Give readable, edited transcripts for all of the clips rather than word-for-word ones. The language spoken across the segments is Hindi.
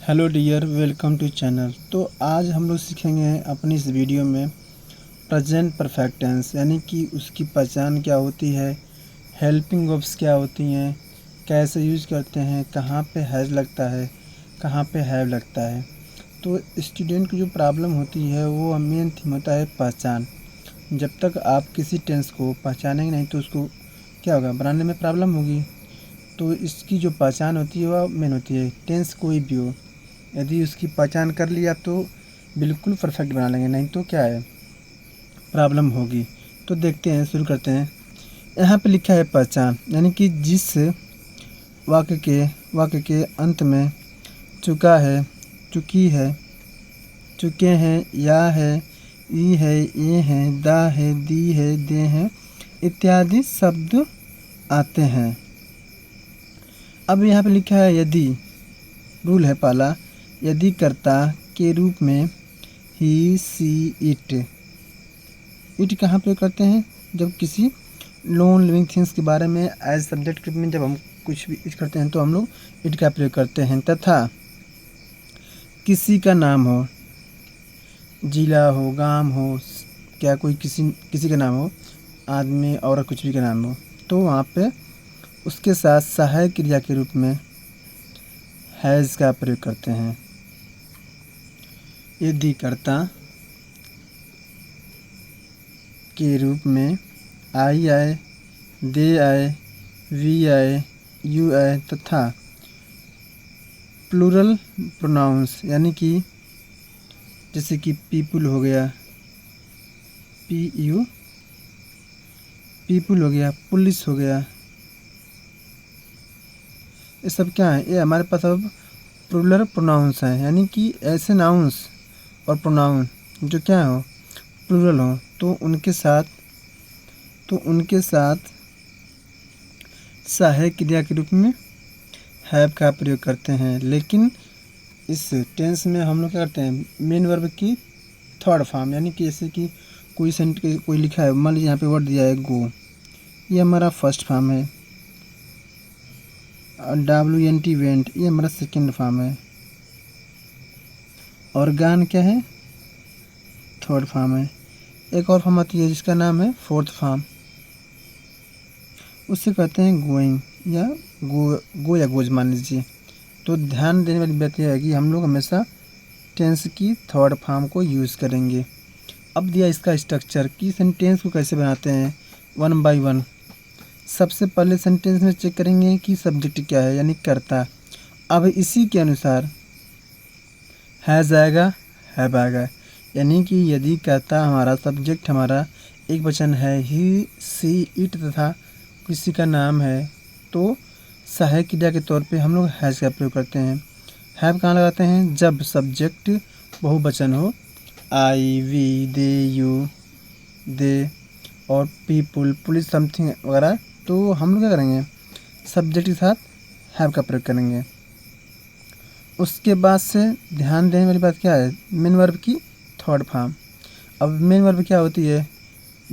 Hello dear, welcome to channel. तो आज हम लोग सीखेंगे अपनी इस वीडियो में प्रेजेंट परफेक्ट टेंस, यानी कि उसकी पहचान क्या होती है, हेल्पिंग वर्ब्स क्या होती हैं, कैसे यूज़ करते हैं, कहाँ पे हैज़ लगता है, कहाँ पे हैव लगता है। तो स्टूडेंट की जो प्रॉब्लम होती है वो मेन थीम होता है पहचान। जब तक आप किसी टेंस को पहचानेंगे नहीं तो उसको क्या होगा, बनाने में प्रॉब्लम होगी। तो इसकी जो पहचान होती है वह मेन होती है। टेंस कोई भी हो, यदि उसकी पहचान कर लिया तो बिल्कुल परफेक्ट बना लेंगे, नहीं तो क्या है, प्रॉब्लम होगी। तो देखते हैं, शुरू करते हैं। यहाँ पे लिखा है पहचान, यानी कि जिस वाक्य के अंत में चुका है, चुकी है, चुके हैं, या है, ई है, ये है, दा है, दी है, दे हैं इत्यादि शब्द आते हैं। अब यहाँ पे लिखा है यदि, रूल है पहला, यदि कर्ता के रूप में ही, सी, इट कहाँ प्रयोग करते हैं, जब किसी नॉन लिविंग थिंग्स के बारे में एज सब्जेक्ट के रूप में जब हम कुछ भी इट करते हैं तो हम लोग इट का प्रयोग करते हैं। तथा किसी का नाम हो, जिला हो, गांव हो, क्या कोई किसी का नाम हो, आदमी औरत कुछ भी का नाम हो, तो वहाँ पे उसके साथ सहायक क्रिया के रूप में हैज़ का प्रयोग करते हैं। यदि कर्ता के रूप में आई आए, दे आए, वी आए, यू आए तथा प्लूरल प्रोनाउंस, यानी कि जैसे कि पीपुल हो गया, पी यू, पीपुल हो गया, पुलिस हो गया, ये सब क्या है, ये हमारे पास अब प्लूरल प्रोनाउंस हैं, यानी कि ऐसे नाउंस और प्रोनाउन जो क्या हो, प्लूरल हो, तो उनके साथ सहायक क्रिया के रूप में हैव का प्रयोग करते हैं। लेकिन इस टेंस में हम लोग क्या करते हैं, मेन वर्ब की थर्ड फॉर्म, यानी कि जैसे कि कोई लिखा है, मान लीजिए यहाँ पे वर्ड दिया है गो, ये हमारा फर्स्ट फॉर्म है। WNT वेंट, ये हमारा सेकेंड फॉर्म है। और गान क्या है, थर्ड फॉर्म है। एक और फॉर्म आती है जिसका नाम है फोर्थ फॉर्म, उससे कहते हैं गोइंग या गो या गोज मान लीजिए। तो ध्यान देने वाली बात यह है कि हम लोग हमेशा टेंस की थर्ड फॉर्म को यूज़ करेंगे। अब दिया इसका स्ट्रक्चर कि सेंटेंस को कैसे बनाते हैं, वन बाय वन। सबसे पहले सेंटेंस में चेक करेंगे कि सब्जेक्ट क्या है, यानी कर्ता। अब इसी के अनुसार हैज़ आएगा, हैव आएगा, यानी कि यदि कर्ता हमारा, सब्जेक्ट हमारा एक वचन है, ही, सी, इट तथा किसी का नाम है, तो सहायक क्रिया के तौर पे हम लोग हैज़ का प्रयोग करते हैं। हैव कहाँ लगाते हैं, जब सब्जेक्ट बहुवचन हो, आई, वी, दे, यू, दे और पीपुल, पुलिस, समथिंग वगैरह, तो हम लोग क्या करेंगे, सब्जेक्ट के साथ हैव का प्रयोग करेंगे। उसके बाद से ध्यान देने वाली बात क्या है, मेन वर्ब की थर्ड फॉर्म। अब मेन वर्ब क्या होती है,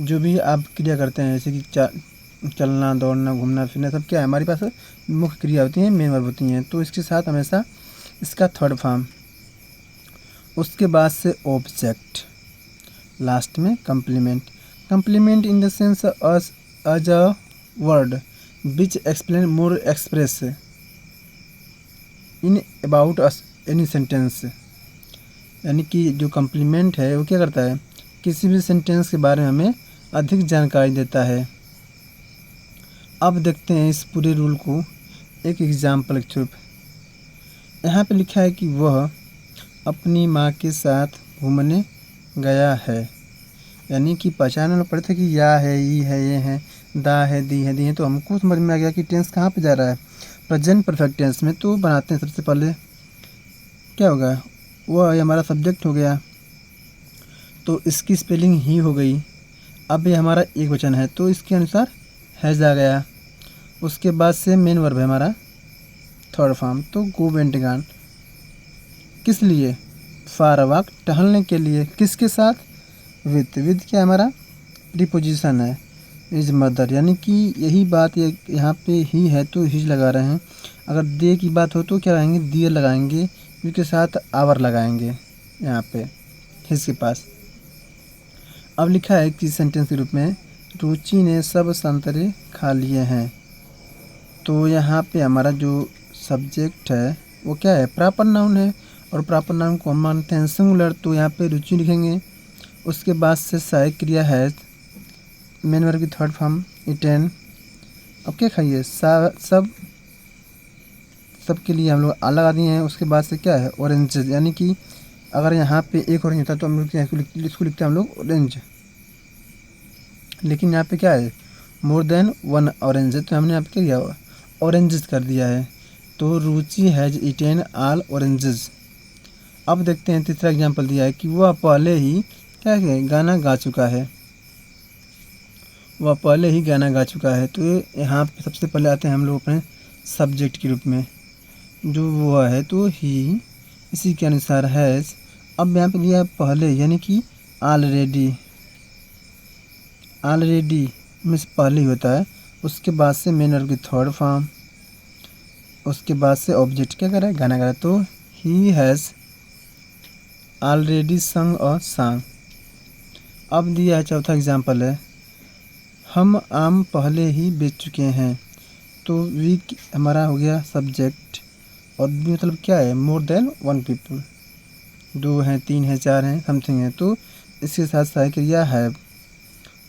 जो भी आप क्रिया करते हैं, जैसे कि चलना, दौड़ना, घूमना फिरना, सब क्या है, हमारे पास मुख्य क्रिया होती हैं, मेन वर्ब होती हैं, तो इसके साथ हमेशा इसका थर्ड फॉर्म। उसके बाद से ऑब्जेक्ट, लास्ट में complement. Complement in the sense as a word which explain more express in about any sentence, यानी कि जो कंप्लीमेंट है वो क्या करता है, किसी भी सेंटेंस के बारे में हमें अधिक जानकारी देता है। अब देखते हैं इस पूरे रूल को एक एग्जाम्पल के थ्रू। यहाँ पे लिखा है कि वह अपनी माँ के साथ घूमने गया है, यानी कि पहचानने में पड़े थे कि या है, ई है, ये है, दा है, दी है, तो हमको समझ में आ गया कि टेंस कहाँ पे जा रहा है, प्रेजेंट परफेक्ट टेंस में। तो बनाते हैं, सबसे पहले क्या होगा, वह हमारा सब्जेक्ट हो गया, तो इसकी स्पेलिंग ही हो गई। अब ये हमारा एक वचन है तो इसके अनुसार हैज़ आ गया। उसके बाद से मेन वर्ब है हमारा थर्ड फॉर्म, तो गो वेंट गॉन, किस लिए, फॉर अ वॉक, टहलने के लिए, किसके साथ, विद क्या हमारा प्रीपोजिशन है, इज मदर, यानी कि यही बात यहाँ पे ही है तो हिज लगा रहे हैं। अगर दे की बात हो तो क्या लगाएंगे, दियर लगाएंगे, वी के साथ आवर लगाएंगे यहाँ पे हिज के पास। अब लिखा है कि सेंटेंस के रूप में रुचि ने सब संतरे खा लिए हैं। तो यहाँ पे हमारा जो सब्जेक्ट है वो क्या है, प्रॉपर नाउन है, और प्रॉपर नाउन को हम मानते हैं सिंगुलर, तो यहाँ पे रुचि लिखेंगे। उसके बाद से सहायक क्रिया है मेन वर्ब की थर्ड फॉर्म इटेन। अब क्या खाइए, सब के लिए हम लोग आ लगा दिए हैं। उसके बाद से क्या है ऑरेंजेस, यानी कि अगर यहाँ पे एक ऑरेंज होता तो हम लोग इसको लिखते हैं हम लोग ऑरेंज, लेकिन यहाँ पे क्या है मोर देन वन ऑरेंज, तो हमने यहाँ पे क्या किया ऑरेंजेस कर दिया है। तो रुचि हैज इटेन ऑल ऑरेंजेस। अब देखते हैं तीसरा एग्जांपल दिया है कि वह पहले ही क्या है गाना गा चुका है, वह पहले ही गाना गा चुका है। तो यहाँ पे सबसे पहले आते हैं हम लोग अपने सब्जेक्ट के रूप में, जो वो है तो ही, इसी के अनुसार हैज़। अब यहाँ पे दिया है पहले, यानी कि ऑलरेडी, ऑलरेडी मीन्स पहले ही होता है। उसके बाद से मेन वर्ब की थर्ड फॉर्म, उसके बाद से ऑब्जेक्ट क्या कर रहा है गाना गा रहा है, तो ही हैज़ ऑलरेडी संग अ सॉन्ग। अब दिया है चौथा एग्जांपल है हम आम पहले ही बेच चुके हैं। तो वी हमारा हो गया सब्जेक्ट, और बी मतलब क्या है मोर देन वन पीपल, 2 हैं 3 हैं 4 हैं समथिंग है, तो इसके साथ सहायक क्रिया हैव।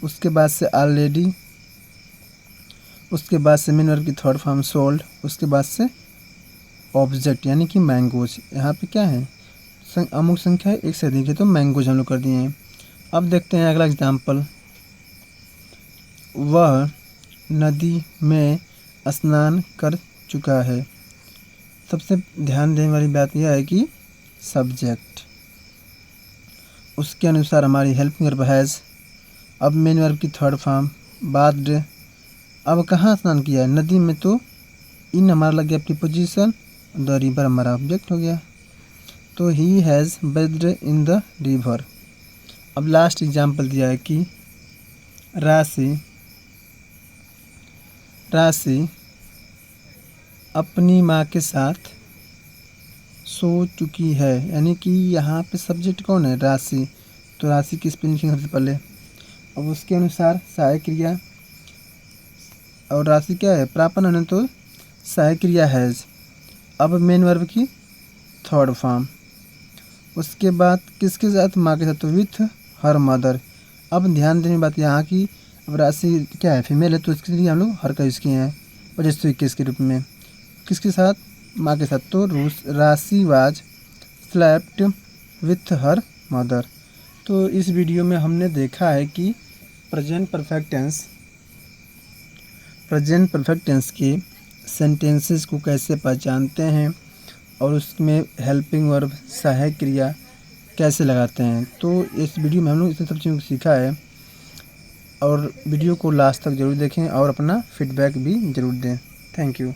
उसके बाद से ऑलरेडी, उसके बाद से मेन वर्ब की थर्ड फॉर्म सोल्ड, उसके बाद से ऑब्जेक्ट यानी कि मैंगोज। यहाँ पे क्या है अमुक संख्या है, एक से अधिक है, तो मैंगोज हम लोग कर दिए हैं। अब देखते हैं अगला एग्जाम्पल, वह नदी में स्नान कर चुका है। सबसे ध्यान देने वाली बात यह है कि सब्जेक्ट, उसके अनुसार हमारी हेल्पिंग वर्ब हैज़। अब मेन वर्ब की थर्ड फॉर्म बाथड। अब कहाँ स्नान किया है, नदी में, तो इन हमारा लग गया प्रीपोजिशन, द रिवर हमारा ऑब्जेक्ट हो गया। तो he has based in the river. अब लास्ट एग्जाम्पल दिया है कि राशि अपनी माँ के साथ सो चुकी है, यानी कि यहाँ पे सब्जेक्ट कौन है राशि, तो राशि की स्पेलिंग लिखेंगे सबसे पहले। अब उसके अनुसार सहायक क्रिया, और राशि क्या है प्रापन नाउन, तो सहायक क्रिया हैज़। अब मेन वर्ब की थर्ड फॉर्म, उसके बाद किसके साथ माँ के साथ, तो विथ हर मदर। अब ध्यान देने की बात यहाँ की, अब राशि क्या है फीमेल है, तो इसके लिए हम लोग हर का यूज़ किए हैं 25-21 के रूप में। किसके साथ, माँ के साथ, तो राशि was slapped with her mother. तो इस वीडियो में हमने देखा है कि प्रेजेंट परफेक्ट टेंस के सेंटेंसेस को कैसे पहचानते हैं, और उसमें हेल्पिंग वर्ब सहायक क्रिया कैसे लगाते हैं। तो इस वीडियो में हम लोग इस सब चीज़ों को सीखा है, और वीडियो को लास्ट तक ज़रूर देखें और अपना फीडबैक भी ज़रूर दें। Thank you.